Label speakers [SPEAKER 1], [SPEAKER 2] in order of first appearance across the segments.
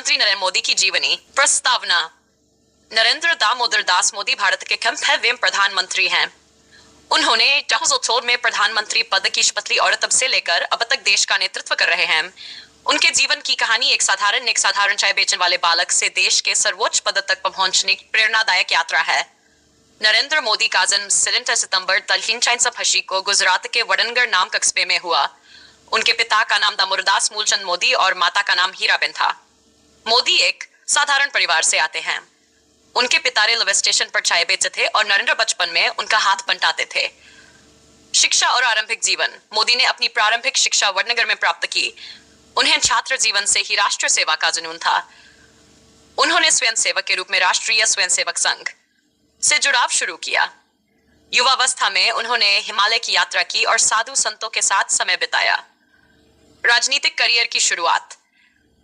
[SPEAKER 1] प्रधानमंत्री नरेंद्र मोदी की जीवनी प्रस्तावना। नरेंद्र दामोदर दास मोदी भारत के 5वें प्रधानमंत्री हैं। उन्होंने 2014 में प्रधानमंत्री पद की शपथ ली और तब से लेकर अब तक देश का नेतृत्व कर रहे हैं। उनके जीवन की कहानी एक साधारण चाय बेचने वाले बालक से देश के सर्वोच्च पद तक पहुंचने की प्रेरणादायक यात्रा है। नरेंद्र मोदी का जन्म 17 सितंबर 1980 को गुजरात के वडनगर नाम कस्बे में हुआ। उनके पिता का नाम दामोदरदास मूलचंद मोदी और माता का नाम हीराबेन था। मोदी एक साधारण परिवार से आते हैं। उनके पिता रेलवे स्टेशन पर चाय बेचते थे और नरेंद्र बचपन में उनका हाथ बंटाते थे। शिक्षा और आरंभिक जीवन। मोदी ने अपनी प्रारंभिक शिक्षा वडनगर में प्राप्त की। उन्हें छात्र जीवन से ही राष्ट्र सेवा का जुनून था। उन्होंने स्वयंसेवक के रूप में राष्ट्रीय स्वयंसेवक संघ से जुड़ाव शुरू किया। युवावस्था में उन्होंने हिमालय की यात्रा की और साधु संतों के साथ समय बिताया। राजनीतिक करियर की शुरुआत।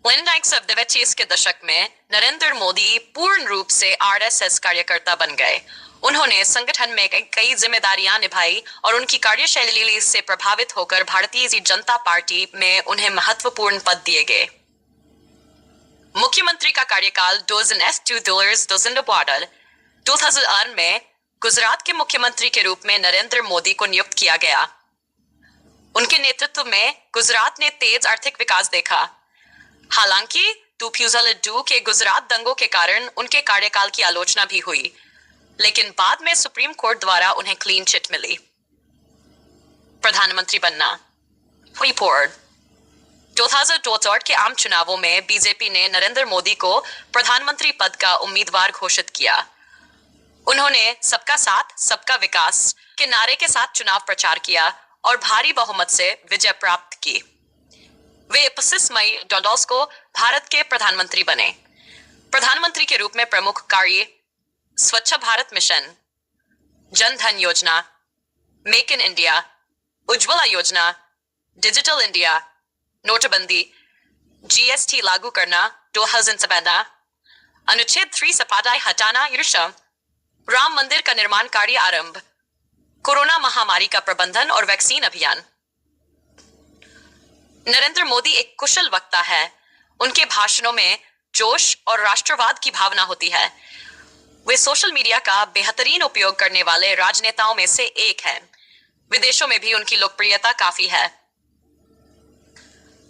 [SPEAKER 1] 1970 के दशक में नरेंद्र मोदी पूर्ण रूप से आरएसएस कार्यकर्ता बन गए। उन्होंने संगठन में कई जिम्मेदारियां निभाई और उनकी कार्यशैली से प्रभावित होकर भारतीय जनता पार्टी में उन्हें महत्वपूर्ण पद दिए गए। मुख्यमंत्री का कार्यकाल 2008 में गुजरात के मुख्यमंत्री के रूप में नरेंद्र मोदी को नियुक्त किया गया। उनके नेतृत्व में गुजरात ने तेज आर्थिक विकास देखा। हालांकि 2002 के गुजरात दंगों के कारण उनके कार्यकाल की आलोचना भी हुई, लेकिन बाद में सुप्रीम कोर्ट द्वारा उन्हें क्लीन चिट मिली। प्रधानमंत्री बनना। रिपोर्ट। 2014 के आम चुनावों में बीजेपी ने नरेंद्र मोदी को प्रधानमंत्री पद का उम्मीदवार घोषित किया। उन्होंने सबका साथ सबका विकास के नारे के साथ चुनाव प्रचार किया और भारी बहुमत से विजय प्राप्त की। वे 25 मई 2014 को भारत के प्रधानमंत्री बने। प्रधानमंत्री के रूप में प्रमुख कार्य स्वच्छ भारत मिशन, जन धन योजना, मेक इन इंडिया, उज्ज्वला योजना, डिजिटल इंडिया, नोटबंदी, जीएसटी लागू करना 2017, अनुच्छेद 370 हटाना, राम मंदिर का निर्माण कार्य आरंभ, कोरोना महामारी का प्रबंधन और वैक्सीन अभियान। नरेंद्र मोदी एक कुशल वक्ता है। उनके भाषणों में जोश और राष्ट्रवाद की भावना होती है। वे सोशल मीडिया का बेहतरीन उपयोग करने वाले राजनेताओं में से एक हैं। विदेशों में भी उनकी लोकप्रियता काफी है।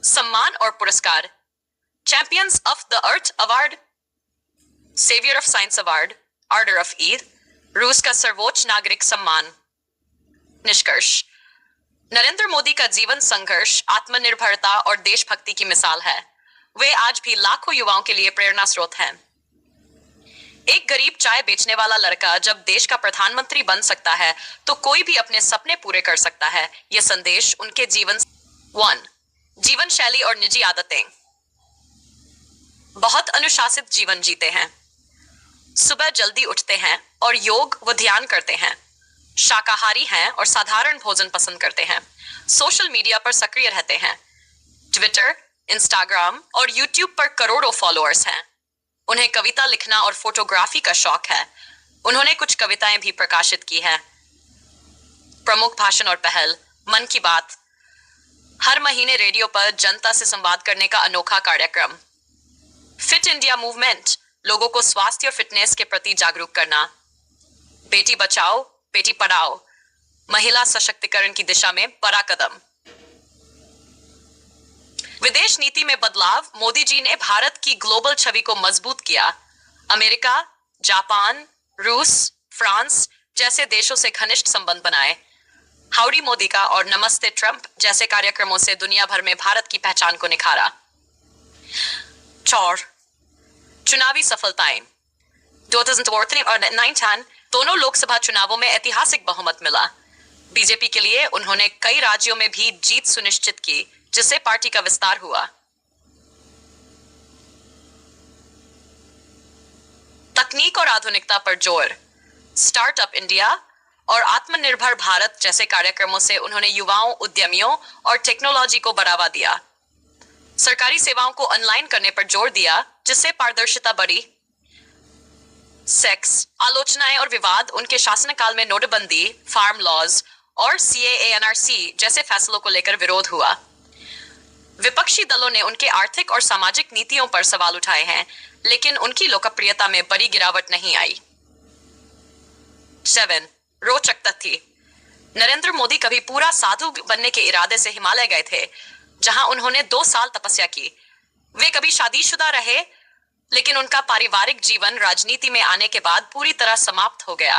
[SPEAKER 1] सम्मान और पुरस्कार। Champions of the earth award, saviour of science award, order of Zayed, रूस का सर्वोच्च नागरिक सम्मान। निष्कर्ष। नरेंद्र मोदी का जीवन संघर्ष, आत्मनिर्भरता और देशभक्ति की मिसाल है। वे आज भी लाखों युवाओं के लिए प्रेरणा स्रोत हैं। एक गरीब चाय बेचने वाला लड़का जब देश का प्रधानमंत्री बन सकता है तो कोई भी अपने सपने पूरे कर सकता है। यह संदेश उनके जीवन 1 जीवन शैली और निजी आदतें। बहुत अनुशासित जीवन जीते हैं। सुबह जल्दी उठते हैं और योग व ध्यान करते हैं। शाकाहारी हैं और साधारण भोजन पसंद करते हैं। सोशल मीडिया पर सक्रिय रहते हैं। ट्विटर, इंस्टाग्राम और यूट्यूब पर करोड़ों फॉलोअर्स हैं। उन्हें कविता लिखना और फोटोग्राफी का शौक है। उन्होंने कुछ कविताएं भी प्रकाशित की हैं। प्रमुख भाषण और पहल। मन की बात, हर महीने रेडियो पर जनता से संवाद करने का अनोखा कार्यक्रम। फिट इंडिया मूवमेंट, लोगों को स्वास्थ्य और फिटनेस के प्रति जागरूक करना। बेटी बचाओ बेटी पढ़ाओ, महिला सशक्तिकरण की दिशा में बड़ा कदम। विदेश नीति में बदलाव। मोदी जी ने भारत की ग्लोबल छवि को मजबूत किया। अमेरिका, जापान, रूस, फ्रांस जैसे देशों से घनिष्ठ संबंध बनाए। हाउडी मोदी का और नमस्ते ट्रंप जैसे कार्यक्रमों से दुनिया भर में भारत की पहचान को निखारा। चुनावी सफलताएं। 2014 और 2019 दोनों लोकसभा चुनावों में ऐतिहासिक बहुमत मिला। बीजेपी के लिए उन्होंने कई राज्यों में भी जीत सुनिश्चित की, जिससे पार्टी का विस्तार हुआ। तकनीक और आधुनिकता पर जोर। स्टार्टअप इंडिया और आत्मनिर्भर भारत जैसे कार्यक्रमों से उन्होंने युवाओं, उद्यमियों और टेक्नोलॉजी को बढ़ावा दिया। सरकारी सेवाओं को ऑनलाइन करने पर जोर दिया, जिससे पारदर्शिता बढ़ी। सेक्स, आलोचनाएं और विवाद। उनके शासनकाल में नोटबंदी, फार्म लॉज और CAA-NRC जैसे फैसलों को लेकर विरोध हुआ। विपक्षी दलों ने उनके आर्थिक और सामाजिक नीतियों पर सवाल उठाए हैं, लेकिन उनकी लोकप्रियता में बड़ी गिरावट नहीं आई। 7 रोचक तथ्य। नरेंद्र मोदी कभी पूरा साधु बनने के इरादे से हिमालय गए थे, जहां उन्होंने 2 साल तपस्या की। वे कभी शादीशुदा रहे, लेकिन उनका पारिवारिक जीवन राजनीति में आने के बाद पूरी तरह समाप्त हो गया।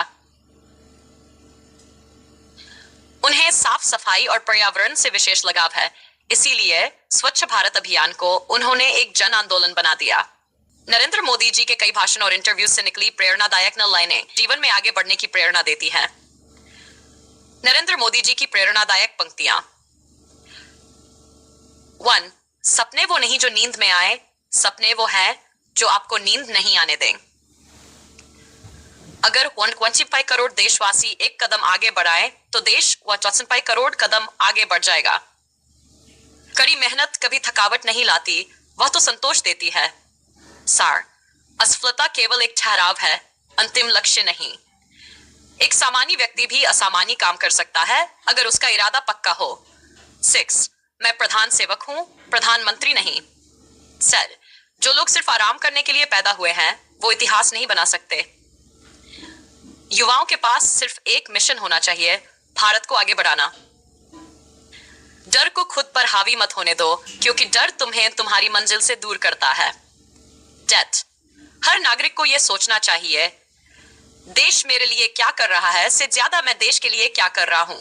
[SPEAKER 1] उन्हें साफ सफाई और पर्यावरण से विशेष लगाव है, इसीलिए स्वच्छ भारत अभियान को उन्होंने एक जन आंदोलन बना दिया। नरेंद्र मोदी जी के कई भाषण और इंटरव्यू से निकली प्रेरणादायक लाइनें जीवन में आगे बढ़ने की प्रेरणा देती हैं। नरेंद्र मोदी जी की प्रेरणादायक पंक्तियां। 1 सपने वो नहीं जो नींद में आए, सपने वो हैं जो आपको नींद नहीं आने दें। अगर 125 करोड़ देशवासी एक कदम आगे बढ़ाए तो देश 125 करोड़ कदम आगे बढ़ जाएगा। कड़ी मेहनत कभी थकावट नहीं लाती, वह तो संतोष देती है। सार, असफलता केवल एक ठहराव है, अंतिम लक्ष्य नहीं। एक सामान्य व्यक्ति भी असामान्य काम कर सकता है अगर उसका इरादा पक्का हो। 6 मैं प्रधान सेवक हूं, प्रधानमंत्री नहीं। सर, जो लोग सिर्फ आराम करने के लिए पैदा हुए हैं वो इतिहास नहीं बना सकते। युवाओं के पास सिर्फ एक मिशन होना चाहिए, भारत को आगे बढ़ाना। डर को खुद पर हावी मत होने दो, क्योंकि डर तुम्हें तुम्हारी मंजिल से दूर करता है। डेथ, हर नागरिक को यह सोचना चाहिए, देश मेरे लिए क्या कर रहा है से ज्यादा मैं देश के लिए क्या कर रहा हूं।